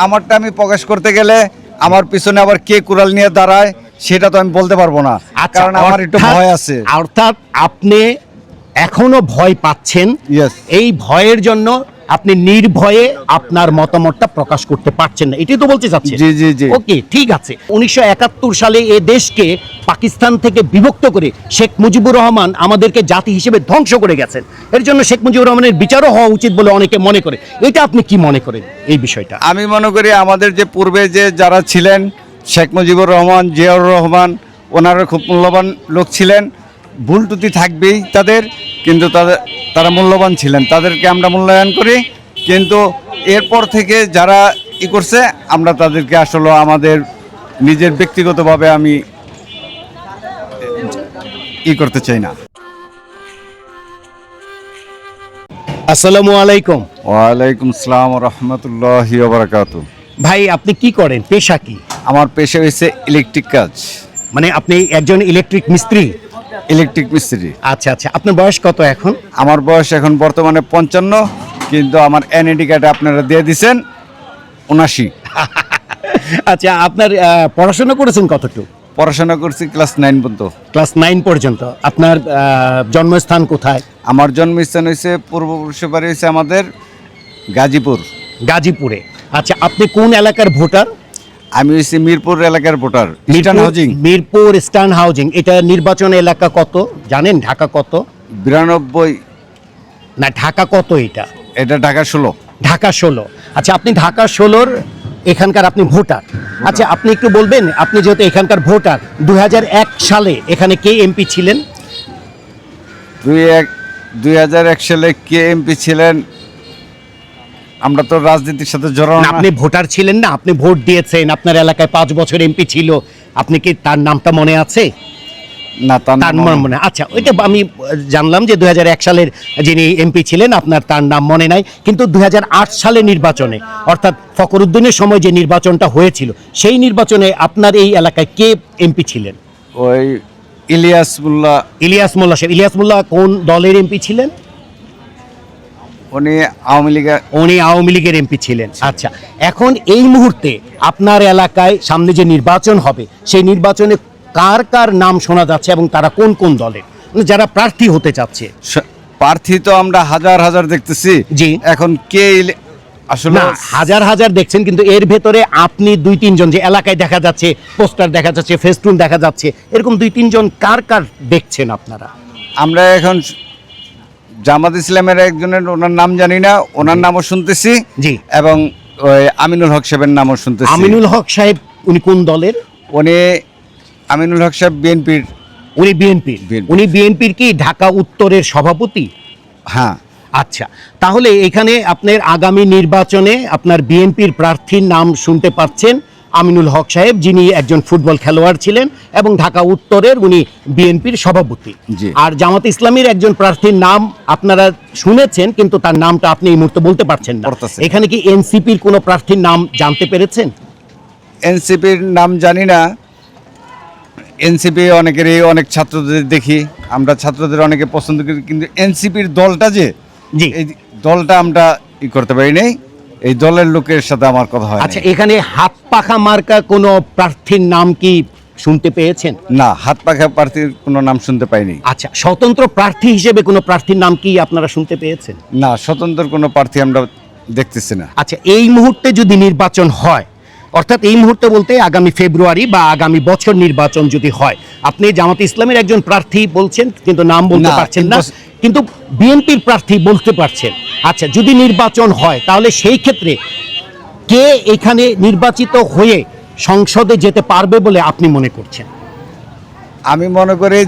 আমারটা আমি প্রকাশ করতে গেলে আমার পিছনে আবার কে কুড়াল নিয়ে দাঁড়ায় সেটা তো আমি বলতে পারবো না, কারণ আমার একটু ভয় আছে। অর্থাৎ আপনি এখনো ভয় পাচ্ছেন, এই ভয়ের জন্য আপনি নির্ভয়ে আপনার মতামতটা প্রকাশ করতে পারছেন না, এটাই তো বলতে চাচ্ছেন? জি জি জি। ওকে, ঠিক আছে। 1971 সালে এ দেশকে পাকিস্তান থেকে বিভক্ত করে শেখ মুজিবুর রহমান আমাদেরকে জাতি হিসেবে ধ্বংস করে গেছেন। এর জন্য শেখ মুজিবুর রহমানের বিচারও হওয়া উচিত বলে অনেকে মনে করে। এটা আপনি কি মনে করেন এই বিষয়টা? আমি মনে করি আমাদের যে পূর্বে যে যারা ছিলেন, শেখ মুজিবুর রহমান, জিয়াউর রহমান, ওনারা খুব মূল্যবান লোক ছিলেন। ভুল ত্রুটি থাকবেই তাদের, কিন্তু তারা মূল্যবান ছিলেন, তাদেরকে আমরা মূল্যায়ন করি। কিন্তু এরপর থেকে যারা করছে, আমরা তাদেরকে আসলে আমাদের নিজের ব্যক্তিগতভাবে আমি করতে চাই না। আসসালামু আলাইকুম। ওয়ালাইকুম আসসালাম ওয়া রাহমাতুল্লাহি ওয়া বারাকাতুহু। ভাই, আপনি কি করেন, পেশা কি? আমার পেশা হচ্ছে ইলেকট্রিক কাজ। মানে আপনি একজন ইলেকট্রিক মিস্ত্রি? ইলেকট্রিক মিস্ত্রি। আচ্ছা আচ্ছা। আপনার বয়স কত এখন? আমার বয়স এখন বর্তমানে 55, কিন্তু আমার এনআইডি কার্ডে আপনারা দিয়ে দিয়েছেন 79। আচ্ছা, আপনার পড়াশোনা করেছেন কতটুকু? পড়াশোনা করছি ক্লাস 9 পর্যন্ত। ক্লাস 9 পর্যন্ত। আপনার জন্মস্থান কোথায়? আমার জন্মস্থান হয়েছে পূর্বপুরুষের বাড়ি হয়েছে আমাদের গাজীপুর। গাজীপুরে। আচ্ছা, আপনি কোন এলাকার ভোটার? আমি হয়েছি মিরপুর এলাকার voter. Eastern housing. Mirpur eastern housing. এটা নির্বাচন এলাকা কত জানেন? ঢাকা কত? 92 না, ঢাকা কত এটা? এটা ঢাকা 16। ঢাকা 16। আচ্ছা, আপনি ঢাকা 16-র এখানকার আপনি ভোটার। আচ্ছা, আপনি একটু বলবেন, আপনি যেহেতু এখানকার ভোটার, 2001 সালে এখানে কে এমপি ছিলেন? 2001 সালে কে এমপি ছিলেন? আমরা তো রাজনীতির সাথে জড়ানো না। আপনি ভোটার ছিলেন না, আপনি ভোট দিয়েছেন, আপনার এলাকায় 5 বছর এমপি ছিল, আপনি কি তার নামটা মনে আছে? না, তার নাম মনে। আচ্ছা, ওইটা আমি জানলাম যে 2001 সালের যিনি এমপি ছিলেন আপনার তার নাম মনে নাই, কিন্তু 2008 সালে নির্বাচনে, অর্থাৎ ফখরুদ্দিনের সময় যে নির্বাচনটা হয়েছিল, সেই নির্বাচনে আপনার এই এলাকায় কে এমপি ছিলেন? ওই ইলিয়াস মোল্লা। ইলিয়াস মোল্লা সাহেব। ইলিয়াস মোল্লা কোন দলের এমপি ছিলেন? উনি আওয়ামী লীগের এমপি ছিলেন। আচ্ছা, এখন এই মুহূর্তে আপনার এলাকায় সামনে যে নির্বাচন হবে, সেই নির্বাচনে কার কার নাম শোনা যাচ্ছে এবং তারা কোন কোন দলের, যারা প্রার্থী হতে চাচ্ছে? প্রার্থী তো আমরা হাজার হাজার দেখতেছি। জি। এখন কে আসলে হাজার হাজার দেখছেন, কিন্তু এর ভেতরে আপনি 2-3 জন, যে এলাকায় দেখা যাচ্ছে পোস্টার দেখা যাচ্ছে, ফেস্টুন দেখা যাচ্ছে, এরকম 2-3 জন কার কার দেখছেন আপনারা? আমরা এখন জামাত ইসলামের একজনের, ওনার নাম জানি না, ওনার নামও শুনতেছি। জি। এবং ওই আমিনুল হক সাহেবের নামও শুনতেছি। আমিনুল হক সাহেব উনি কোন দলের? আমিনুল হক সাহেব বিএনপির। উনি বিএনপির কি ঢাকা উত্তরের সভাপতি? হ্যাঁ। আচ্ছা, তাহলে এখানে আপনার আগামী নির্বাচনে আপনার বিএনপির প্রার্থীর নাম শুনতে পাচ্ছেন আমিনুল হক সাহেব, যিনি একজন ফুটবল খেলোয়াড় ছিলেন এবং ঢাকা উত্তরের উনি বিএনপির সভাপতি। আর জামাত ইসলামীর একজন প্রার্থীর নাম আপনারা শুনেছেন, কিন্তু তার নামটা আপনি এই মুহূর্তে বলতে পারছেন না। এখানে কি এনসিপির কোনো প্রার্থীর নাম জানতে পেরেছেন? এনসিপির নাম জানি না। এনসিপি অনেক ছাত্রদের দেখি, আমরা ছাত্রদের অনেকে পছন্দ করি, কিন্তু এনসিপির দলটা যে, এই দলটা আমরা করতে পারি নাই। এই দলের লোকের সাথে আমার কথা হয়। আচ্ছা, এখানে হাত পাখা মার্কা কোনো প্রার্থীর নাম কি শুনতে পেয়েছেন? না, হাত পাখা প্রার্থীর কোনো নাম শুনতে পাইনি। আচ্ছা, স্বতন্ত্র প্রার্থী হিসেবে কোনো প্রার্থীর নাম কি আপনারা শুনতে পেয়েছেন? না, স্বতন্ত্র কোনো প্রার্থী আমরা দেখতেছি না। আচ্ছা, এই মুহূর্তে যদি নির্বাচন হয়, অর্থাৎ এই মুহূর্তে বলতে আগামী ফেব্রুয়ারি বা আগামী বছর নির্বাচন যদি হয়, আপনি জামাত ইসলামের একজন প্রার্থী বলছেন, কিন্তু নাম বলতে পারছেন না, কিন্তু বিএনপির প্রার্থী বলতে পারছেন। আচ্ছা, যদি নির্বাচন হয়, তাহলে সেই ক্ষেত্রে কে এখানে নির্বাচিত হয়ে সংসদে যেতে পারবে বলে আপনি মনে করছেন? আমি মনে করি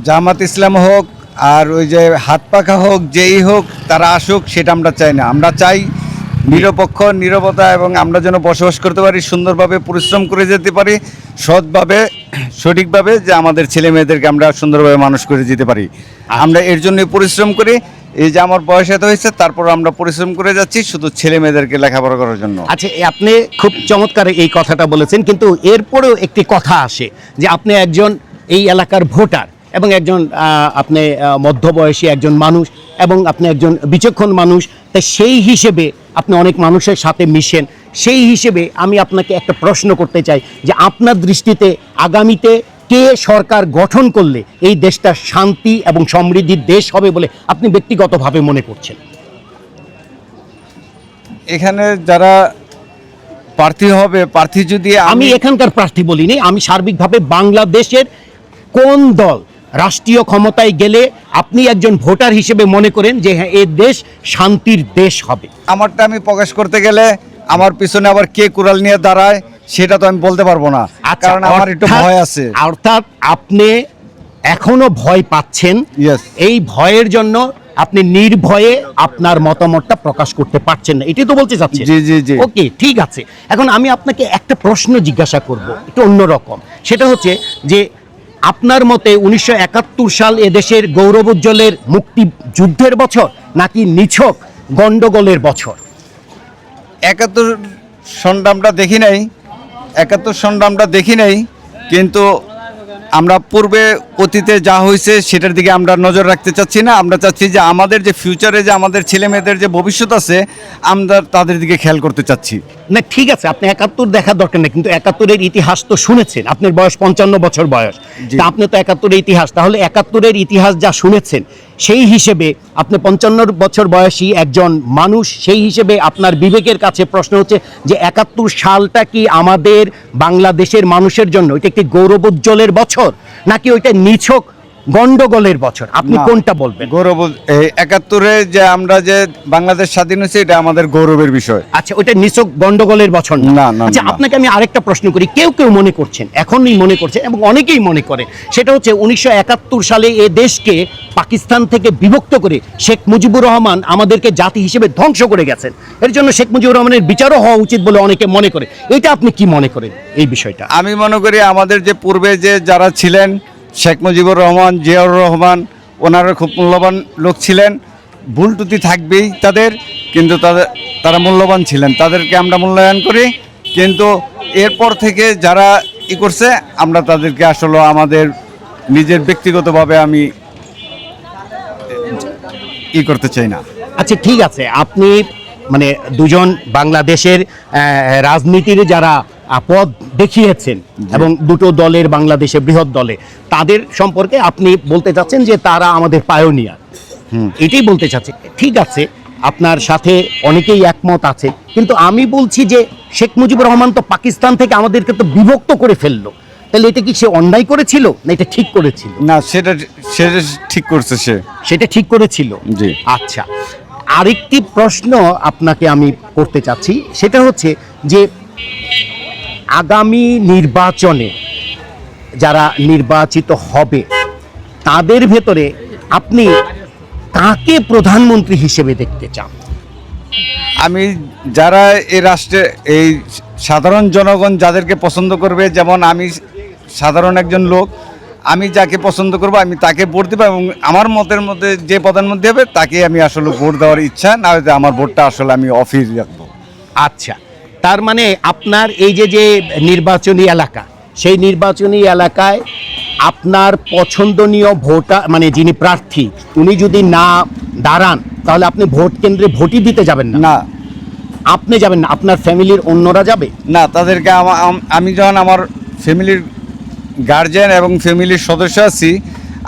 জামাত ইসলাম হোক আর ওই যে হাত পাখা হোক, যেই হোক, তারা আসুক, সেটা আমরা চাই না। আমরা চাই নিরপেক্ষ, নীরবতা, এবং আমরা যেন বসবাস করতে পারি সুন্দরভাবে, পরিশ্রম করে যেতে পারি সৎভাবে, সঠিকভাবে, যে আমাদের ছেলে মেয়েদেরকে আমরা সুন্দরভাবে মানুষ করে যেতে পারি। আমরা এর জন্যই পরিশ্রম করি। এই যে আমার বয়স এত হয়েছে, তারপর আমরা পরিশ্রম করে যাচ্ছি শুধু ছেলে মেয়েদেরকে লেখাপড়া করার জন্য। আচ্ছা, আপনি খুব চমৎকার এই কথাটা বলেছেন, কিন্তু এরপরেও একটি কথা আসে যে আপনি একজন এই এলাকার ভোটার এবং একজন আপনি মধ্যবয়সী একজন মানুষ এবং আপনি একজন বিচক্ষণ মানুষ, তাই সেই হিসেবে আপনি অনেক মানুষের সাথে মিশেন সেই হিসেবে আমি আপনাকে একটা প্রশ্ন করতে চাই যে আপনার দৃষ্টিতে আগামীতে কে সরকার গঠন করলে এই দেশটা শান্তি এবং সমৃদ্ধির দেশ হবে বলে আপনি ব্যক্তিগতভাবে মনে করছেন? এখানে যারা প্রার্থী হবে, প্রার্থী যদি আমি এখানকার প্রার্থী বলিনি, আমি সার্বিকভাবে বাংলাদেশের কোন দল রাষ্ট্রীয় ক্ষমতায় গেলে আপনি একজন ভোটার হিসেবে মনে করেন যে হ্যাঁ এই দেশ শান্তির দেশ হবে? আমারটা আমি প্রকাশ করতে গেলে আমার পিছনে আবার কে কুড়াল নিয়ে দাঁড়ায় সেটা তো আমি বলতে পারবো না, কারণ আমার একটু ভয় আছে। অর্থাৎ আপনি এখনো ভয় পাচ্ছেন, Yes. এই ভয়ের জন্য আপনি নির্ভয়ে আপনার মতামতটা প্রকাশ করতে পারছেন না, এটাই তো বলতে চাচ্ছেন? জি, জি, জি। ওকে, ঠিক আছে। এখন আমি আপনাকে একটা প্রশ্ন জিজ্ঞাসা করব, একটু অন্যরকম। সেটা হচ্ছে যে আপনার মতে 1971 সাল এদেশের গৌরবোজ্জ্বলের মুক্তিযুদ্ধের বছর নাকি নিছক গন্ডগোলের বছর? 71 সংগ্রামটা দেখি নাই, 71 সংগ্রামটা দেখি নাই, কিন্তু আমরা পূর্বে অতীতে যা হয়েছে সেটার দিকে আমরা নজর রাখতে চাচ্ছি না। আমরা চাচ্ছি যে আমাদের যে ফিউচারে যে আমাদের ছেলে মেয়েদের যে ভবিষ্যৎ আছে আমরা তাদের দিকে খেয়াল করতে চাচ্ছি। না ঠিক আছে, আপনি 71 দেখার দরকার নেই, কিন্তু 71-এর ইতিহাস তো শুনেছেন। আপনার বয়স 55 বছর বয়স, জি। তা আপনি তো 71-এর ইতিহাস, তাহলে 71-এর ইতিহাস যা শুনেছেন সেই হিসেবে আপনি 55 বছর বয়সী একজন মানুষ, সেই হিসেবে আপনার বিবেকের কাছে প্রশ্ন হচ্ছে যে 71 সালটা কি আমাদের বাংলাদেশের মানুষের জন্য এটা একটি গৌরবোজ্জ্বলের বছর নাকি ওইটা নিছক গন্ডগোলের বছর? আপনি না, কোনটা বলবেন? গৌরব এই 71-এ যে আমরা যে বাংলাদেশ স্বাধীন হয়েছে এটা আমাদের গৌরবের বিষয়। আচ্ছা, ওইটা নিছক গন্ডগোলের বছর না? না, না, আচ্ছা, না। আপনাকে আমি আরেকটা প্রশ্ন করি। কেউ কেউ মনে করছেন, এখনই মনে করছেন এবং অনেকেই মনে করে, সেটা হচ্ছে 1971 সালে এ দেশকে পাকিস্তান থেকে বিভক্ত করে শেখ মুজিবুর রহমান আমাদেরকে জাতি হিসেবে ধ্বংস করে গেছেন। এর জন্য শেখ মুজিবুর রহমানের বিচারও হওয়া উচিত বলে অনেকে মনে করে। এটা আপনি কি মনে করেন এই বিষয়টা? আমি মনে করি আমাদের যে পূর্বে যে যারা ছিলেন, শেখ মুজিবুর রহমান, জিয়াউর রহমান, ওনারা খুব মূল্যবান লোক ছিলেন। ভুল ত্রুটি থাকবেই তাদের, কিন্তু তারা মূল্যবান ছিলেন, তাদেরকে আমরা মূল্যায়ন করি। কিন্তু এরপর থেকে যারা করছে আমরা তাদেরকে আসলে আমাদের নিজের ব্যক্তিগতভাবে আমি করতে চাই না। আচ্ছা ঠিক আছে, আপনি মানে দুজন বাংলাদেশের রাজনীতির যারা পদ দেখিয়েছেন এবং দুটো দলের বাংলাদেশে বৃহৎ দলে, তাদের সম্পর্কে আপনি বলতে চাচ্ছেন যে তারা আমাদের পায়োনিয়ার, এটাই বলতে চাচ্ছি। ঠিক আছে, আপনার সাথে অনেকেই একমত আছে, কিন্তু আমি বলছি যে শেখ মুজিবুর রহমান তো পাকিস্তান থেকে আমাদেরকে তো বিভক্ত করে ফেললো, তাহলে এটা কি সে অন্যায় করেছিল না এটা ঠিক করেছিল? না, সেটা ঠিক করছে সে, সেটা ঠিক করেছিল। জি। আচ্ছা, আরেকটি প্রশ্ন আপনাকে আমি করতে চাচ্ছি, সেটা হচ্ছে যে আগামী নির্বাচনে যারা নির্বাচিত হবে তাদের ভেতরে আপনি কাকে প্রধানমন্ত্রী হিসেবে দেখতে চান? আমি যারা এই রাষ্ট্রে এই সাধারণ জনগণ যাদেরকে পছন্দ করবে, যেমন আমি সাধারণ একজন লোক, আমি যাকে পছন্দ করব আমি তাকে ভোট দেবো, এবং আমার মতের মধ্যে যে প্রধানমন্ত্রী হবে তাকে আমি আসলে ভোট দেওয়ার ইচ্ছা, না হয়তো আমার ভোটটা আসলে আমি অফিস রাখবো। আচ্ছা, তার মানে আপনার এই যে যে নির্বাচনী এলাকা, সেই নির্বাচনী এলাকায় আপনার পছন্দনীয় ভোটার মানে যিনি প্রার্থী উনি যদি না দাঁড়ান তাহলে আপনি ভোট কেন্দ্রে ভোটই দিতে যাবেন না? না, আপনি যাবেন না, আপনার ফ্যামিলির অন্যরা যাবে? না, তাদেরকে আমি যখন আমার ফ্যামিলির গার্জিয়ান এবং ফ্যামিলির সদস্য আছি,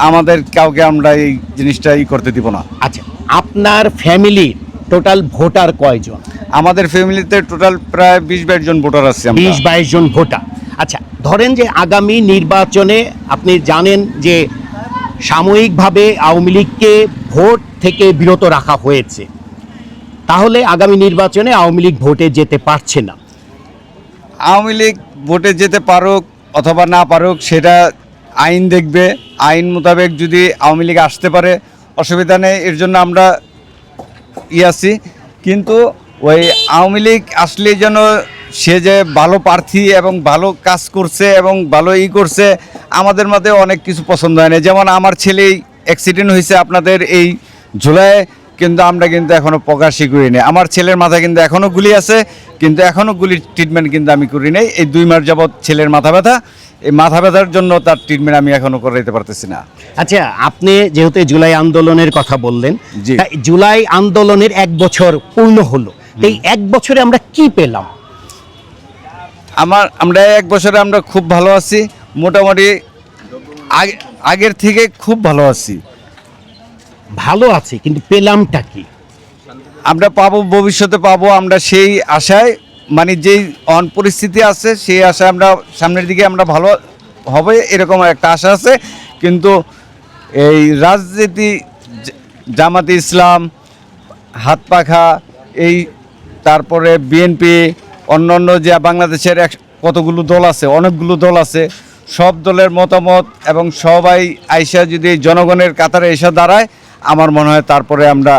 আমাদের কাউকে আমরা এই জিনিসটা করতে দিব না। আচ্ছা, আপনার ফ্যামিলি টোটাল ভোটার কয়জন? আমাদের ফ্যামিলিতে টোটাল প্রায় 20-22 জন ভোটার আছে। 20-22 জন ভোটার। আচ্ছা, ধরেন যে আগামী নির্বাচনে আপনি জানেন যে সাময়িকভাবে আওয়ামী লীগকে ভোট থেকে বিরত রাখা হয়েছে, তাহলে আগামী নির্বাচনে আওয়ামী লীগ ভোটে যেতে পারছে না। আওয়ামী লীগ ভোটে যেতে পারুক অথবা না পারুক সেটা আইন দেখবে, আইন মোতাবেক যদি আওয়ামী লীগ আসতে পারে অসুবিধা নেই, এর জন্য আমরা আছি। কিন্তু ওই আওয়ামী লীগ আসলে যেন সে যে ভালো প্রার্থী এবং ভালো কাজ করছে এবং ভালো করছে, আমাদের মধ্যে অনেক কিছু পছন্দ হয় না। যেমন আমার ছেলেই অ্যাক্সিডেন্ট হয়েছে আপনাদের এই জুলাই, কিন্তু আমরা কিন্তু এখনও প্রকাশই করি নাই। আমার ছেলের মাথায় কিন্তু এখনও গুলি আছে, কিন্তু এখনও গুলির ট্রিটমেন্ট কিন্তু আমি করি নাই। এই 2 মাস যাবৎ ছেলের মাথা ব্যথা, এই মাথা ব্যথার জন্য তার ট্রিটমেন্ট আমি এখনও করাইতে পারতেছি না। আচ্ছা, আপনি যেহেতু জুলাই আন্দোলনের কথা বললেন, জি। তাই জুলাই আন্দোলনের 1 বছর পূর্ণ হলো, এই 1 বছরে আমরা কি পেলাম? আমরা 1 বছরে আমরা খুব ভালো আছি, মোটামুটি আগের থেকে খুব ভালো আছি। ভালো আছে, কিন্তু পেলামটা কি? আমরা পাবো, ভবিষ্যতে পাবো, আমরা সেই আশায়, মানে যেই পরিস্থিতি আছে সেই আশায় আমরা সামনের দিকে আমরা ভালো হবে এরকম একটা আশা আছে। কিন্তু এই রাজনীতি, জামাতে ইসলাম, হাত পাখা, এই তারপরে বিএনপি, অন্যান্য যে বাংলাদেশের কতগুলো দল আছে, অনেকগুলো দল আছে, সব দলের মতামত এবং সবাই আইসা যদি জনগণের কাতারে এসে দাঁড়ায়, আমার মনে হয় তারপরে আমরা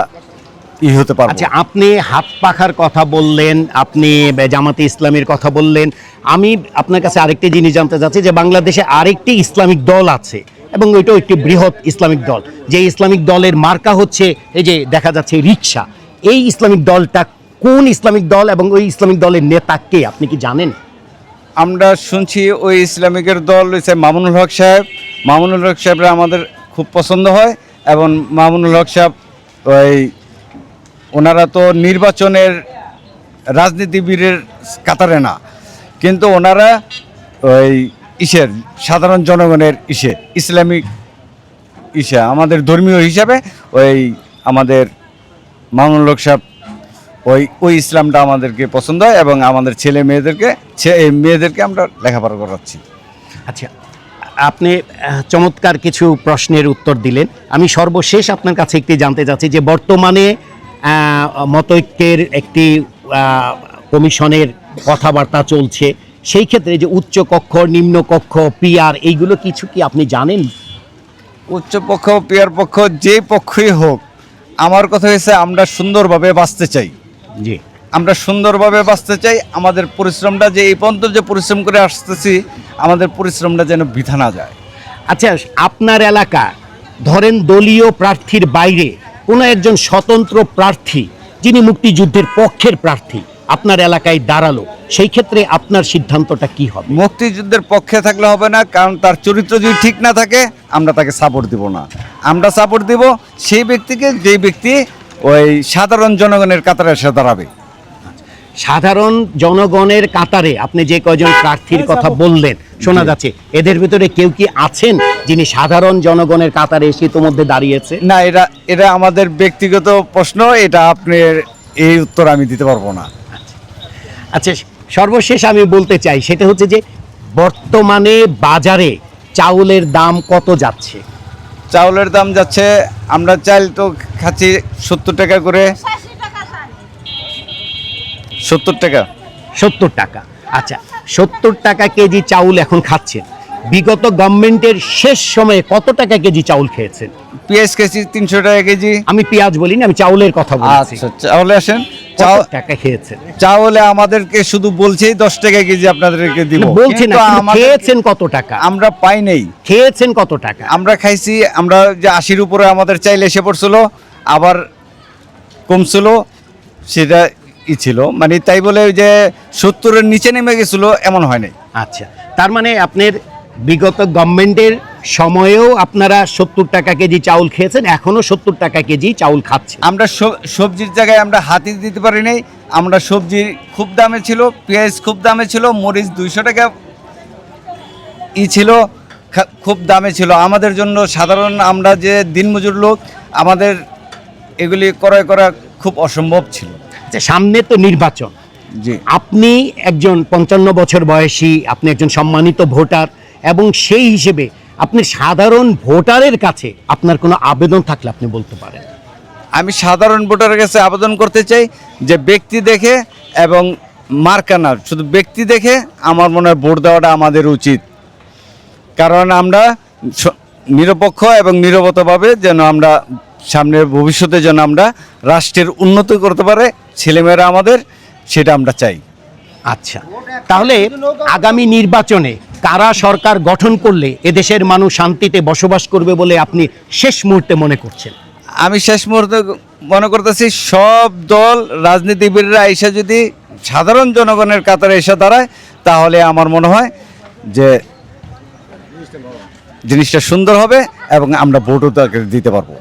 হতে পারবো। আচ্ছা, আপনি হাত পাখার কথা বললেন, আপনি জামাতে ইসলামের কথা বললেন। আমি আপনার কাছে আরেকটি জিনিস জানতে চাচ্ছি যে বাংলাদেশে আরেকটি ইসলামিক দল আছে এবং ওইটাও একটি বৃহৎ ইসলামিক দল, যে ইসলামিক দলের মার্কা হচ্ছে এই যে দেখা যাচ্ছে রিকশা। এই ইসলামিক দলটা কোন ইসলামিক দল এবং ওই ইসলামিক দলের নেতা কে, আপনি কি জানেন? আমরা শুনছি ওই ইসলামিকের দল হচ্ছে মামুনুল হক সাহেব। মামুনুল হক সাহেবরা আমাদের খুব পছন্দ হয় এবং মামুনুল হক সাহেব ওনারা তো নির্বাচনের রাজনীতিবিদের কাতারে না, কিন্তু ওনারা সাধারণ জনগণের ইসলামিক আমাদের ধর্মীয় হিসাবে আমাদের মামুনুল হক সাহেব ওই ইসলামটা আমাদেরকে পছন্দ হয় এবং আমাদের ছেলে মেয়েদেরকে আমরা লেখাপড়া করাচ্ছি। আচ্ছা, আপনি চমৎকার কিছু প্রশ্নের উত্তর দিলেন। আমি সর্বশেষ আপনার কাছে একটি জানতে চাচ্ছি যে বর্তমানে মতৈক্যের একটি কমিশনের কথাবার্তা চলছে, সেই ক্ষেত্রে যে উচ্চ কক্ষ, নিম্ন কক্ষ, পিআর, এইগুলো কিছু কি আপনি জানেন? উচ্চ পক্ষ, পিআর পক্ষ, যে পক্ষই হোক, আমার কথা হয়েছে আমরা সুন্দরভাবে বাঁচতে চাই। জি, আমরা সুন্দরভাবে বাঁচতে চাই। আমাদের পরিশ্রমটা যে এই পর্যন্ত যে পরিশ্রম করে আসতেছি, আমাদের পরিশ্রমটা যেন বৃথা না যায়। আচ্ছা, আপনার এলাকা ধরেন দলীয় প্রার্থীর বাইরে কোনো একজন স্বতন্ত্র প্রার্থী যিনি মুক্তিযুদ্ধের পক্ষের প্রার্থী আপনার এলাকায় দাঁড়ালো, সেই ক্ষেত্রে আপনার সিদ্ধান্তটা কি হবে? মুক্তিযুদ্ধের পক্ষে থাকলে হবে না, কারণ তার চরিত্র যদি ঠিক না থাকে আমরা তাকে সাপোর্ট দিব না। আমরা সাপোর্ট দিব সেই ব্যক্তিকে, যেই ব্যক্তি সাধারণ জনগণের কাতারে এসে দাঁড়াবে। সাধারণ জনগণের কাতারে আপনি যে কয়জন প্রার্থীর কথা বললেন, শোনা যাচ্ছে এদের ভিতরে কেউ কি আছেন যিনি সাধারণ জনগণের কাতারে এসে ইতোমধ্যে দাঁড়িয়েছে? না, এটা আমাদের ব্যক্তিগত প্রশ্ন, এটা আপনার এই উত্তর আমি দিতে পারবো না। আচ্ছা, সর্বশেষ আমি বলতে চাই সেটা হচ্ছে যে বর্তমানে বাজারে চাউলের দাম কত যাচ্ছে? চাউলের দাম যাচ্ছে, আমরা চাল তো খাচ্ছি 70 টাকা করে। 70 টাকা। 70 টাকা। আচ্ছা, 70 টাকা কেজি চাউল এখন খাচ্ছেন। বিগত গভর্নমেন্টের শেষ সময়ে কত টাকা কেজি চাউল খেয়েছেন? পেঁয়াজ কেজি 300 টাকা কেজি। আমি পেঁয়াজ বলিনি, আমি চাউলের কথা বলছি। আচ্ছা, চাউলে আসেন। কত টাকা খেয়েছেন? চাউলে আমাদেরকে শুধু বলছেই 10 টাকা কেজি আপনাদেরকে দিব। বলছি না, খেয়েছেন কত টাকা? আমরা পাই নাই। খেয়েছেন কত টাকা? আমরা খাইছি, আমরা যে 80-র উপরে আমাদের চাইলে এসে পড়ছিল, আবার কমছিল, সেটা ছিল, মানে তাই বলে যে 70-এর নিচে নেমে গেছিল এমন হয় নাই। আচ্ছা, তার মানে আপনার বিগত গভর্নমেন্টের সময়েও আপনারা 70 টাকা কেজি চাউল খেয়েছেন, এখনো 70 টাকা কেজি চাউল খাচ্ছেন। আমরা সবজির জায়গায় আমরা হাতি দিতে পারি নাই। আমরা সবজি খুব দামে ছিল, পেঁয়াজ খুব দামে ছিল, মরিচ 200 টাকা ছিল, খুব দামে ছিল আমাদের জন্য। সাধারণ আমরা যে দিনমজুর লোক, আমাদের এগুলি ক্রয় করা খুব অসম্ভব ছিল। আচ্ছা, সামনে তো নির্বাচন। জি, আপনি একজন 55 বছর বয়সী, আপনি একজন সম্মানিত ভোটার, এবং সেই হিসেবে আপনি সাধারণ ভোটারের কাছে আপনার কোনো আবেদন থাকলে আপনি বলতে পারেন। আমি সাধারণ ভোটারের কাছে আবেদন করতে চাই যে ব্যক্তি দেখে এবং মার্কা না, শুধু ব্যক্তি দেখে আমার মনে হয় ভোট দেওয়াটা আমাদের উচিত। কারণ আমরা নিরপেক্ষ এবং নীরবতাভাবে যেন আমরা সামনের ভবিষ্যতে যেন আমরা রাষ্ট্রের উন্নতি করতে পারে ছেলেমেয়েরা আমাদের, সেটা আমরা চাই। আচ্ছা, তাহলে আগামী নির্বাচনে কারা সরকার গঠন করলে এদেশের মানুষ শান্তিতে বসবাস করবে বলে আপনি শেষ মুহূর্তে মনে করছেন? আমি শেষ মুহূর্তে মনে করতেছি সব দল রাজনীতিবিদরা এসে যদি সাধারণ জনগণের কাতারে এসে দাঁড়ায়, তাহলে আমার মনে হয় যে জিনিসটা সুন্দর হবে এবং আমরা ভোটও তাকে দিতে পারবো।